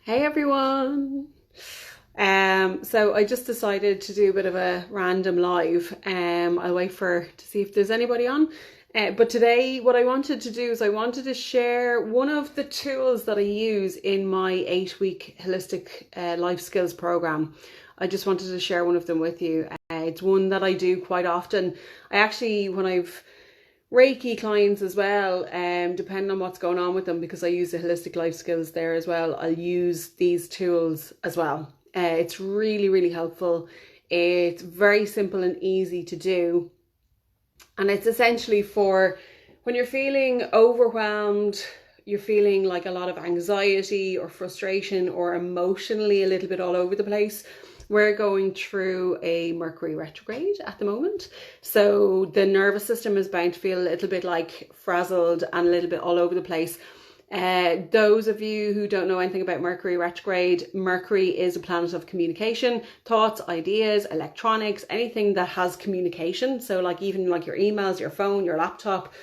Hey everyone. So I just decided to do a bit of a random live. I'll wait to see if there's anybody on. But today what I wanted to do is I wanted to share one of the tools that I use in my 8-week holistic life skills program. I just wanted to share one of them with you. It's one that I do quite often. When I've Reiki clients as well, depending on what's going on with them, because I use the holistic life skills there as well, I'll use these tools as well. It's really, really helpful. It's very simple and easy to do. And it's essentially for when you're feeling overwhelmed, you're feeling like a lot of anxiety or frustration or emotionally a little bit all over the place. We're going through a Mercury retrograde at the moment. So the nervous system is bound to feel a little bit like frazzled and a little bit all over the place. Those of you who don't know anything about Mercury retrograde, Mercury is a planet of communication, thoughts, ideas, electronics, anything that has communication. So even like your emails, your phone, your laptop,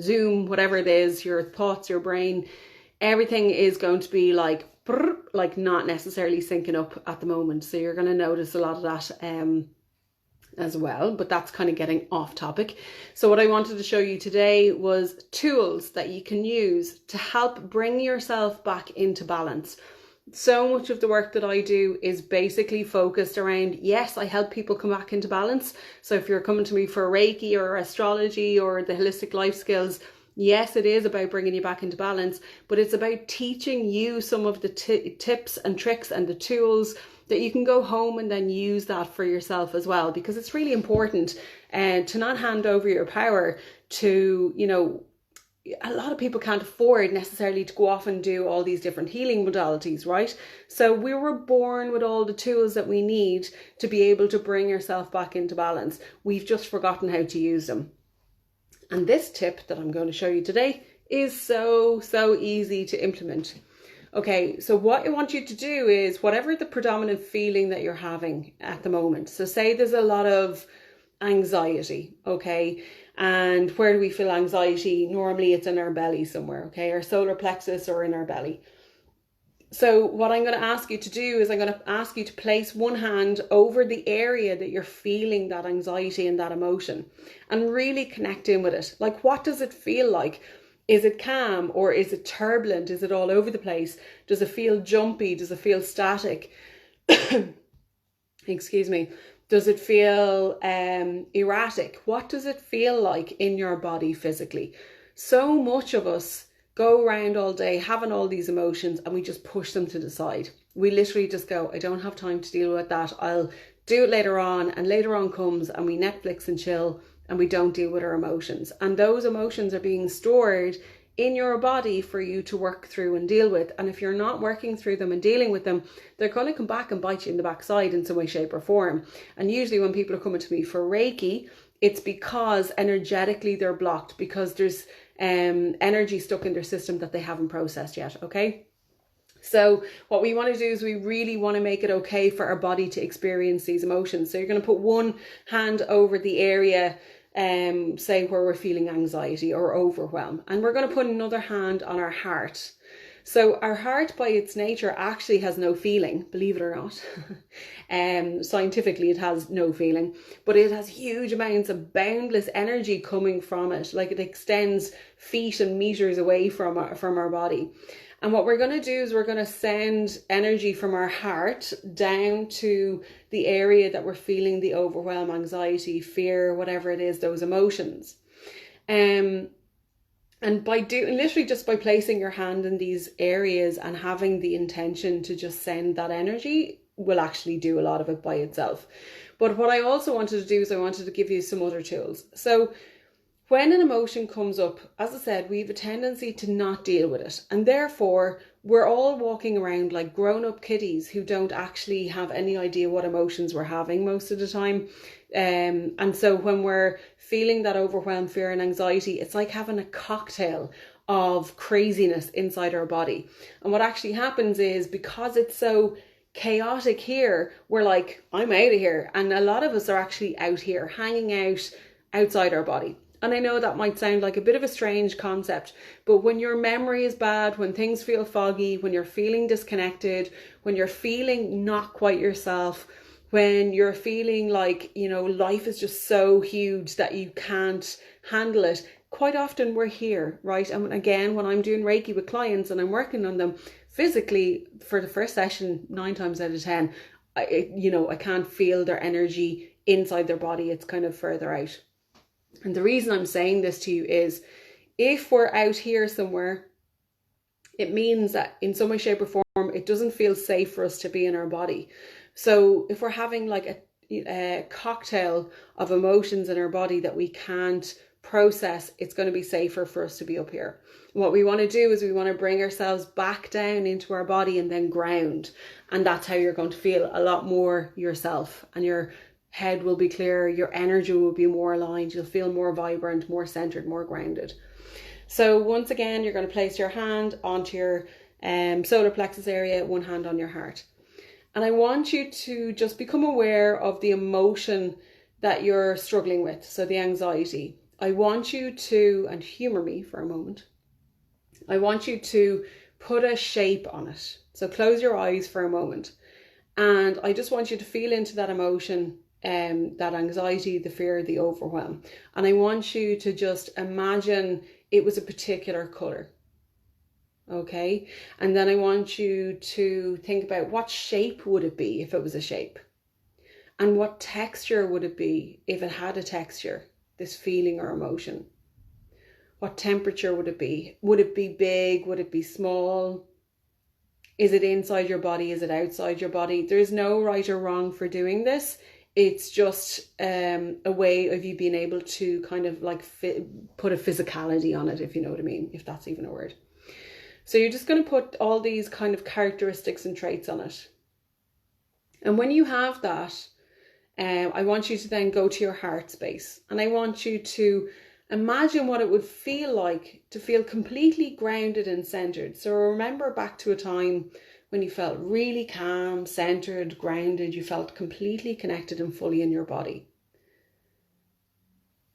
Zoom, whatever it is, your thoughts, your brain, everything is going to be like not necessarily syncing up at the moment. So you're going to notice a lot of that as well, but that's kind of getting off topic. So what I wanted to show you today was tools that you can use to help bring yourself back into balance. So much of the work that I do is basically focused around, yes, I help people come back into balance. So if you're coming to me for Reiki or astrology or the holistic life skills, yes, it is about bringing you back into balance, but it's about teaching you some of the tips and tricks and the tools that you can go home and then use that for yourself as well, because it's really important to not hand over your power to, a lot of people can't afford necessarily to go off and do all these different healing modalities, right? So we were born with all the tools that we need to be able to bring yourself back into balance. We've just forgotten how to use them. And this tip that I'm going to show you today is so easy to implement. Okay, so what I want you to do is whatever the predominant feeling that you're having at the moment. So say there's a lot of anxiety, okay? And where do we feel anxiety? Normally it's in our belly somewhere, okay? Our solar plexus or in our belly. So what I'm going to ask you to do is I'm going to ask you to place one hand over the area that you're feeling that anxiety and that emotion and really connect in with it. Like, what does it feel like? Is it calm or is it turbulent? Is it all over the place? Does it feel jumpy? Does it feel static? Excuse me. Does it feel erratic? What does it feel like in your body physically? So much of us go around all day having all these emotions and we just push them to the side. We literally just go, I don't have time to deal with that. I'll do it later on, and later on comes and we Netflix and chill and we don't deal with our emotions. And those emotions are being stored in your body for you to work through and deal with. And if you're not working through them and dealing with them, they're going to come back and bite you in the backside in some way, shape or form. And usually when people are coming to me for Reiki, it's because energetically they're blocked, because there's energy stuck in their system that they haven't processed yet, okay? So what we want to do is we really want to make it okay for our body to experience these emotions. So you're going to put one hand over the area, say where we're feeling anxiety or overwhelm. And we're going to put another hand on our heart. So our heart by its nature actually has no feeling, believe it or not. Scientifically it has no feeling, but it has huge amounts of boundless energy coming from it. Like, it extends feet and meters away from our body. And what we're going to do is we're going to send energy from our heart down to the area that we're feeling the overwhelm, anxiety, fear, whatever it is, those emotions. And literally just by placing your hand in these areas and having the intention to just send that energy will actually do a lot of it by itself. But what I also wanted to do is I wanted to give you some other tools. So when an emotion comes up, as I said, we have a tendency to not deal with it. And therefore, we're all walking around like grown-up kiddies who don't actually have any idea what emotions we're having most of the time. And so when we're feeling that overwhelm, fear and anxiety, it's like having a cocktail of craziness inside our body. And what actually happens is, because it's so chaotic here, we're like, I'm out of here. And a lot of us are actually out here, hanging out outside our body. And I know that might sound like a bit of a strange concept, but when your memory is bad, when things feel foggy, when you're feeling disconnected, when you're feeling not quite yourself, when you're feeling like, life is just so huge that you can't handle it, quite often we're here, right? And again, when I'm doing Reiki with clients and I'm working on them physically for the first session, 9 times out of 10, I can't feel their energy inside their body. It's kind of further out. And the reason I'm saying this to you is if we're out here somewhere, it means that in some way, shape or form, it doesn't feel safe for us to be in our body. So if we're having like a cocktail of emotions in our body that we can't process, it's going to be safer for us to be up here. What we want to do is we want to bring ourselves back down into our body and then ground. And that's how you're going to feel a lot more yourself, and your head will be clearer, your energy will be more aligned, you'll feel more vibrant, more centered, more grounded. So once again, you're going to place your hand onto your solar plexus area, one hand on your heart. And I want you to just become aware of the emotion that you're struggling with, so the anxiety. I want you to, and humor me for a moment, I want you to put a shape on it. So close your eyes for a moment. And I just want you to feel into that emotion, that anxiety, the fear, the overwhelm. And I want you to just imagine it was a particular color. Okay. And then I want you to think about what shape would it be if it was a shape, and what texture would it be if it had a texture, this feeling or emotion. What temperature would it be? Would it be big? Would it be small? Is it inside your body? Is it outside your body? There's no right or wrong for doing this. It's just a way of you being able to kind of like put a physicality on it, if you know what I mean, if that's even a word. So you're just going to put all these kind of characteristics and traits on it. And when you have that, I want you to then go to your heart space. And I want you to imagine what it would feel like to feel completely grounded and centered. So remember back to a time when you felt really calm, centered, grounded, you felt completely connected and fully in your body.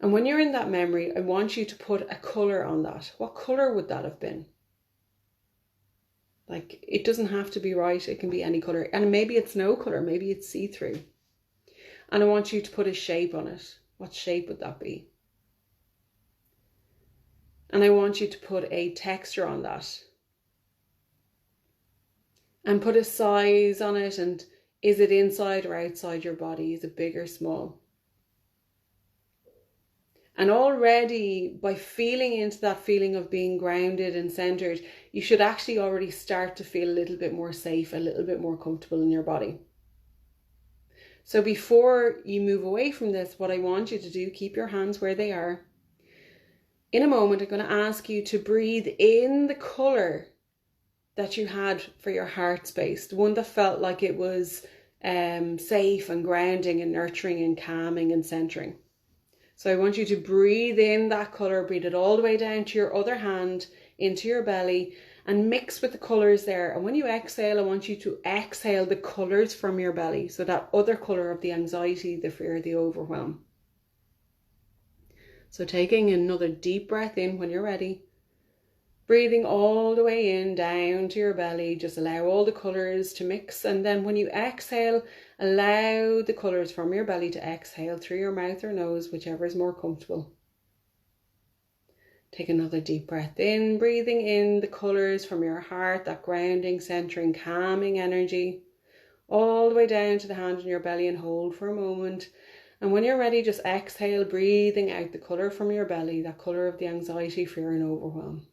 And when you're in that memory, I want you to put a color on that. What color would that have been? Like, it doesn't have to be right. It can be any color. And maybe it's no color. Maybe it's see-through. And I want you to put a shape on it. What shape would that be? And I want you to put a texture on that. And put a size on it. And is it inside or outside your body? Is it big or small? And already by feeling into that feeling of being grounded and centered, you should actually already start to feel a little bit more safe, a little bit more comfortable in your body. So before you move away from this, what I want you to do, keep your hands where they are. In a moment, I'm going to ask you to breathe in the color that you had for your heart space, the one that felt like it was safe and grounding and nurturing and calming and centering. So I want you to breathe in that color, breathe it all the way down to your other hand, into your belly, and mix with the colors there. And when you exhale, I want you to exhale the colors from your belly. So that other color of the anxiety, the fear, the overwhelm. So taking another deep breath in when you're ready. Breathing all the way in, down to your belly. Just allow all the colors to mix. And then when you exhale, allow the colors from your belly to exhale through your mouth or nose, whichever is more comfortable. Take another deep breath in, breathing in the colors from your heart, that grounding, centering, calming energy, all the way down to the hand on your belly, and hold for a moment. And when you're ready, just exhale, breathing out the color from your belly, that color of the anxiety, fear, and overwhelm.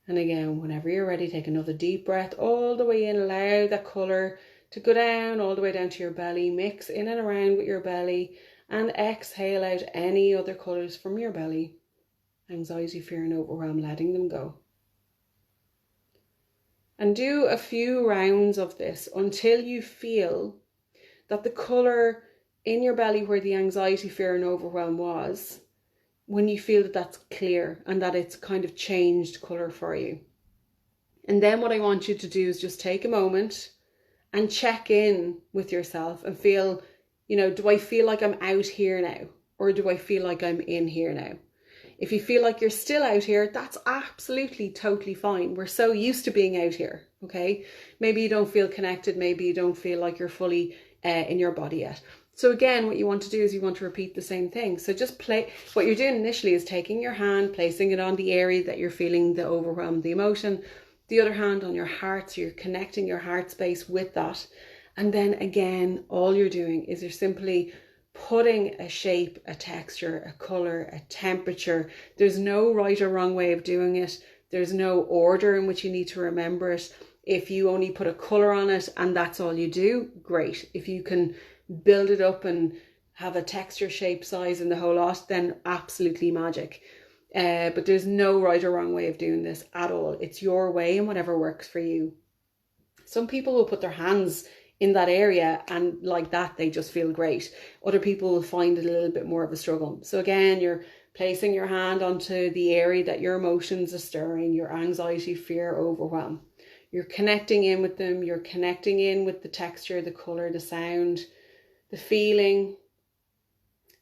And again, whenever you're ready, take another deep breath all the way in, allow that color to go down, all the way down to your belly, mix in and around with your belly, and exhale out any other colors from your belly. Anxiety, fear, and overwhelm, letting them go. And do a few rounds of this until you feel that the color in your belly where the anxiety, fear, and overwhelm was, when you feel that that's clear and that it's kind of changed color for you. And then what I want you to do is just take a moment and check in with yourself and feel, do I feel like I'm out here now? or do I feel like I'm in here now? If you feel like you're still out here, that's absolutely totally fine. We're so used to being out here, okay? Maybe you don't feel connected. Maybe you don't feel like you're fully in your body yet. So again, what you want to do is you want to repeat the same thing. So just play. What you're doing initially is taking your hand, placing it on the area that you're feeling the overwhelm, the emotion. The other hand on your heart, so you're connecting your heart space with that. And then again, all you're doing is you're simply putting a shape, a texture, a color, a temperature. There's no right or wrong way of doing it. There's no order in which you need to remember it. If you only put a color on it and that's all you do, great. If you can build it up and have a texture, shape, size and the whole lot, then absolutely magic. But there's no right or wrong way of doing this at all. It's your way and whatever works for you. Some people will put their hands in that area and like that they just feel great. Other people will find it a little bit more of a struggle. So again, you're placing your hand onto the area that your emotions are stirring, your anxiety, fear, overwhelm. You're connecting in with them. You're connecting in with the texture, the color, the sound, the feeling,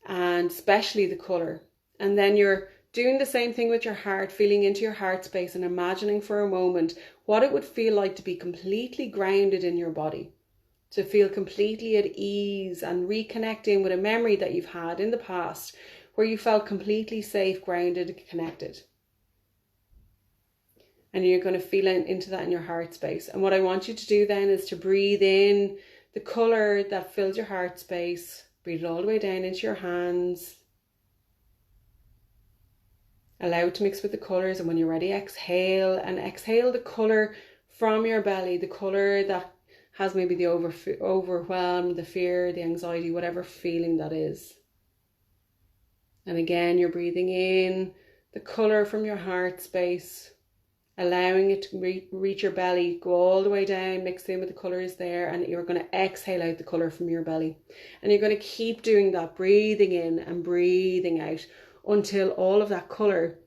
and especially the color. And then you're doing the same thing with your heart, feeling into your heart space and imagining for a moment what it would feel like to be completely grounded in your body, to feel completely at ease and reconnecting with a memory that you've had in the past where you felt completely safe, grounded, connected. And you're going to feel into that in your heart space. And what I want you to do then is to breathe in the color that fills your heart space. Breathe it all the way down into your hands. Allow it to mix with the colors, and when you're ready, exhale, and exhale the color from your belly, the color that has maybe the overwhelm, the fear, the anxiety, whatever feeling that is. And again, you're breathing in the color from your heart space, allowing it to reach your belly, go all the way down, mix in with the colors there, and you're going to exhale out the color from your belly. And you're going to keep doing that, breathing in and breathing out until all of that color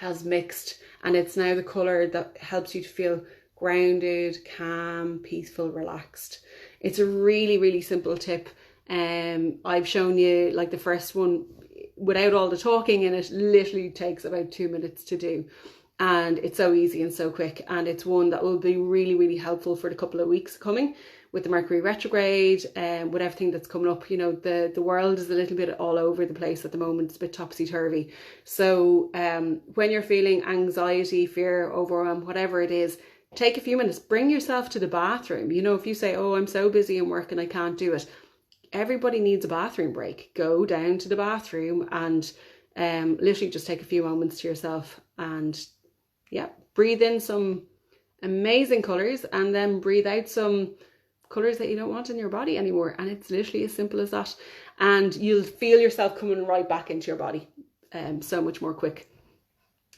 has mixed, and it's now the color that helps you to feel grounded, calm, peaceful, relaxed. It's a really, really simple tip. I've shown you like the first one without all the talking, and it literally takes about 2 minutes to do. And it's so easy and so quick, and it's one that will be really, really helpful for the couple of weeks coming with the Mercury retrograde and with everything that's coming up. You know, the world is a little bit all over the place at the moment. It's a bit topsy-turvy. So when you're feeling anxiety, fear, overwhelm, whatever it is, take a few minutes, bring yourself to the bathroom. You know, if you say, oh, I'm so busy in work and I can't do it, everybody needs a bathroom break. Go down to the bathroom and literally just take a few moments to yourself and yeah, breathe in some amazing colors and then breathe out some colors that you don't want in your body anymore. And it's literally as simple as that. And you'll feel yourself coming right back into your body so much more quick.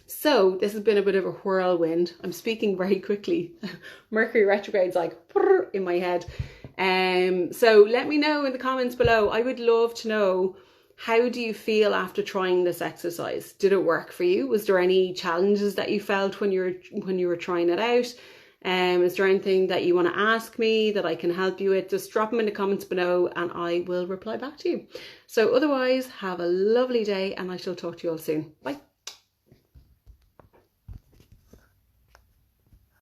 So this has been a bit of a whirlwind. I'm speaking very quickly. Mercury retrograde's like in my head. So let me know in the comments below. I would love to know, how do you feel after trying this exercise? Did it work for you? Was there any challenges that you felt when you were trying it out? Is there anything that you want to ask me that I can help you with? Just drop them in the comments below and I will reply back to you. So otherwise, have a lovely day and I shall talk to you all soon. Bye.